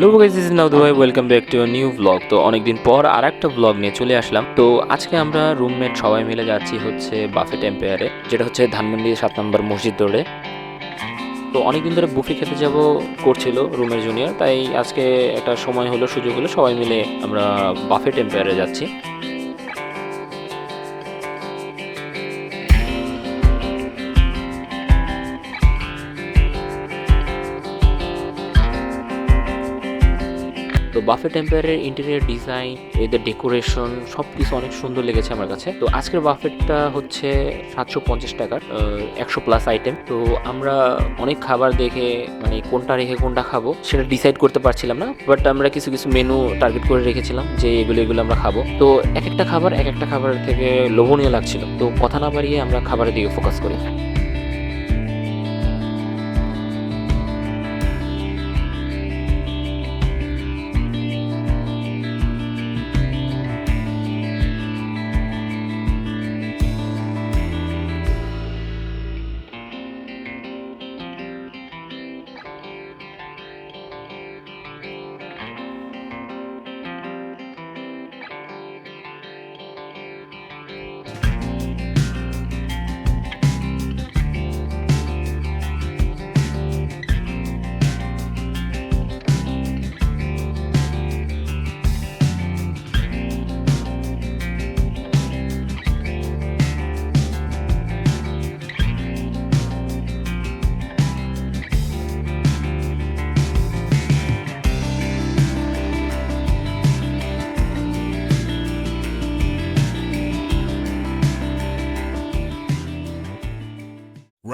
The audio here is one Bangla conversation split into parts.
হ্যালো গাইস, দিস ইজ নাউদু ভাই, welcome back to new blog. তো অনেকদিন পর আরেকটা ব্লগ নিয়ে চলে আসলাম। তো আজকে আমরা রুমমেট সবাই মিলে যাচ্ছি হচ্ছে বাফেট এম্পায়ারে, যেটা হচ্ছে ধানমন্ডি 7 নম্বর মসজিদ রোডে। তো অনেকদিন ধরে বুফে খেতে যাব করছিল রুমের জুনিয়র, তাই আজকে একটা সময় হলো, সুযোগ হলো, সবাই মিলে আমরা বাফেট এম্পায়ারে যাচ্ছি। তো বাফেট এম্পায়ারের ইন্টেরিয়র ডিজাইন, এদের ডেকোরেশন সব কিছু অনেক সুন্দর লেগেছে আমার কাছে। তো আজকের বাফেটটা হচ্ছে 750 টাকার, 100+ আইটেম। তো আমরা অনেক খাবার দেখে মানে কোনটা রেখে কোনটা খাবো সেটা ডিসাইড করতে পারছিলাম না, বাট আমরা কিছু কিছু মেনু টার্গেট করে রেখেছিলাম যে এগুলো আমরা খাবো। তো এক একটা খাবার থেকে লোভনীয় লাগছিল। তো কথা না বাড়িয়ে আমরা খাবারের দিকে ফোকাস করি।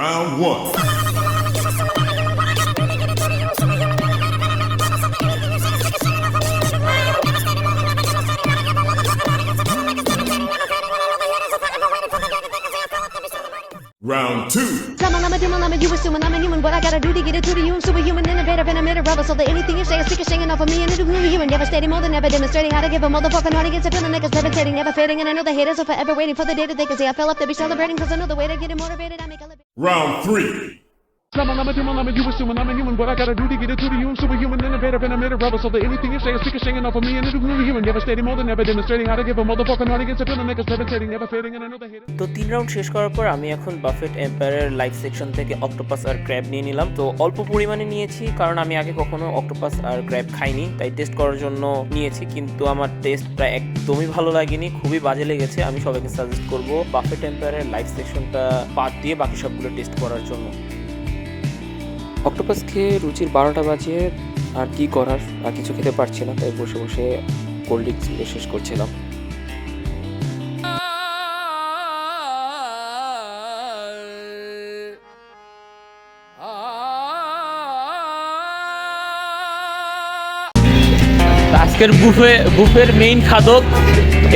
Round one. Round two. I'm a you assuming I'm a human. What I gotta do to get it to the you? I'm superhuman, innovative, and I'm in a rubber. So that anything you say is sick of singing off of me and it'll be human. Devastating more than ever, demonstrating how to give a motherfucking heart against a feeling like it's levitating, never fading. And I know the haters are forever waiting for the day that they can say I fell up to be celebrating. Cause I know the way to get it motivated. I make a living. Round three. I'm a you assuming I'm a human. What I gotta do to get it to the you? I'm superhuman, innovative, and I'm in a rubber. So that anything you say is sick of singing off of me and it'll be human. Devastating more than ever, demonstrating how to give a motherfucking heart against a feeling like it's levitating, never fading. And I know the haters. তো 3 রাউন্ড শেষ করার পর আমি এখন বাফেট এম্পায়ারের লাইভ সেকশন থেকে অক্টোপাস আর ক্র্যাব নিয়ে নিলাম। তো অল্প পরিমাণে নিয়েছি, কারণ আমি আগে কখনো অক্টোপাস আর ক্র্যাব খাইনি, তাই টেস্ট করার জন্য নিয়েছি। কিন্তু আমার টেস্ট প্রায় একদমই ভালো লাগেনি, খুবই বাজে লেগেছে। আমি সবাইকে সাজেস্ট করব বাফেট এম্পায়ারের লাইভ সেকশনটা বাদ দিয়ে বাকি সবগুলো টেস্ট করার জন্য। অক্টোপাস খেয়ে রুচির 12টা বাজিয়ে আর কি করার, আর কিছু খেতে পারছি না, তাই বসে বসে কোল্ড ড্রিঙ্কস শেষ করছিলাম। আজকের বুফের মেইন খাদক,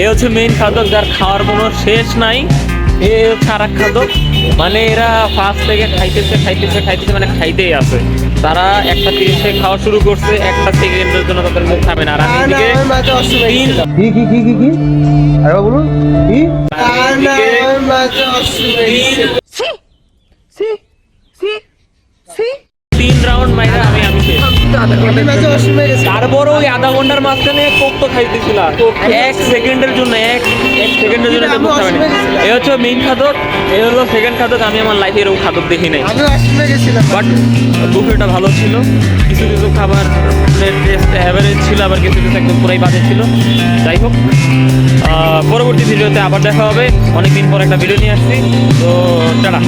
এ হচ্ছে মেইন খাদক, যার খাওয়ার কোনো শেষ নাই। এ হচ্ছে আর এক খাদক, মানে এরা ফার্স্ট থেকে খাইতেছে মানে খাইতেই আছে। তারা 1:30 খাওয়া শুরু করছে, 1 সেকেন্ডের জন্য তাদের মুখ থামে না। আর আমি তিন রাউন্ড মাইরা আমি তারপরও ওই আধা ঘন্টার মাঝখানে কোক তো খাইতেছিলাম 1 সেকেন্ডের জন্য, 1 সেকেন্ডের জন্য মুখ থামে না। এ হচ্ছে মেইন খাদক, এ হলো সেকেন্ড খাদক। আমি আমার লাইফে এরকম খাদক দেখি নাই, বাট বুফেটা ভালো ছিল। কিছু কিছু খাবার টেস্ট অ্যাভারেজ ছিল, আবার কিছু কিছু একদম পুরাই বাজে ছিল। যাই হোক, পরবর্তী ভিডিওতে আবার দেখা হবে। অনেকদিন পর একটা ভিডিও নিয়ে আসছি, তো টাটা।